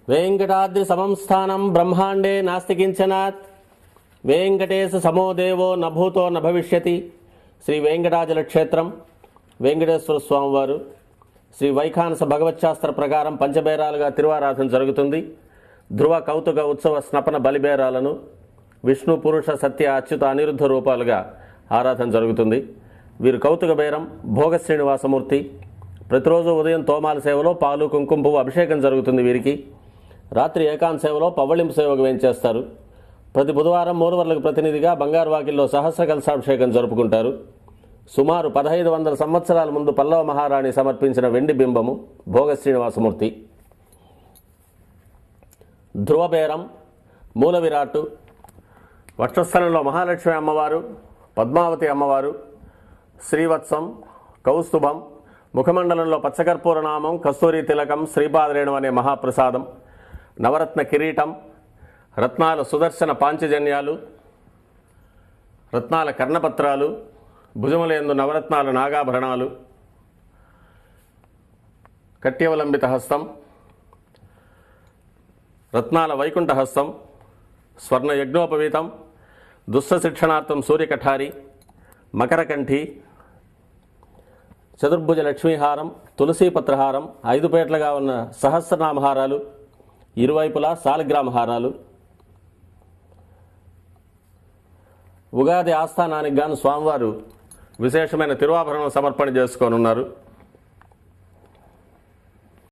వెంకటాద్రి సమం స్థానం బ్రహ్మాండే నాస్తి కించనాత్ వెంకటేశ సమో దేవో నభూతో నభవిష్యతి. శ్రీ వెంకటాచల క్షేత్రం వెంకటేశ్వర స్వామివారు శ్రీ వైఖానస భగవచ్శాస్త్ర ప్రకారం పంచబేరాలుగా తిరువారాధన జరుగుతుంది. ధ్రువ కౌతుక ఉత్సవ స్నపన బలిబేరాలను విష్ణు పురుష సత్య అచ్యుత అనిరుద్ధ రూపాలుగా ఆరాధన జరుగుతుంది. వీరు కౌతుక బేరం భోగ శ్రీనివాసమూర్తి. ప్రతిరోజు ఉదయం తోమాల సేవలో పాలు కుంకుమ పువ్వు అభిషేకం జరుగుతుంది. వీరికి రాత్రి ఏకాంత సేవలో పవ్వళింపు సేవకు వేయించేస్తారు. ప్రతి బుధవారం మూలవర్లకు ప్రతినిధిగా బంగారు వాకిల్లో సహస్ర కలశాభిషేకం జరుపుకుంటారు. సుమారు 1500 సంవత్సరాల ముందు పల్లవ మహారాణి సమర్పించిన వెండి బింబము భోగ శ్రీనివాసమూర్తి. ధ్రువబేరం మూల విరాట్టు. వక్షస్థలంలో మహాలక్ష్మి అమ్మవారు, పద్మావతి అమ్మవారు, శ్రీవత్సం, కౌస్తుభం, ముఖమండలంలో పచ్చకర్పూర నామం, కస్తూరి తిలకం, శ్రీపాదరేణు అనే మహాప్రసాదం, నవరత్న కిరీటం, రత్నాల సుదర్శన పాంచజన్యాలు, రత్నాల కర్ణపత్రాలు, భుజములందు నవరత్నాల నాగాభరణాలు, కట్యవలంబిత హస్తం, రత్నాల వైకుంఠ హస్తం, స్వర్ణ యజ్ఞోపవీతం, దుస్స శిక్షణార్థం సూర్యకఠారి, మకరకంఠి, చతుర్భుజ లక్ష్మీహారం, తులసీపత్రహారం, 5 పేట్లుగా ఉన్న సహస్రనామహారాలు, ఇరువైపులా సాలగ్రామహారాలు. ఉగాది ఆస్థానానికి గాను స్వామివారు విశేషమైన తిరువాభరణం సమర్పణ చేసుకోనున్నారు.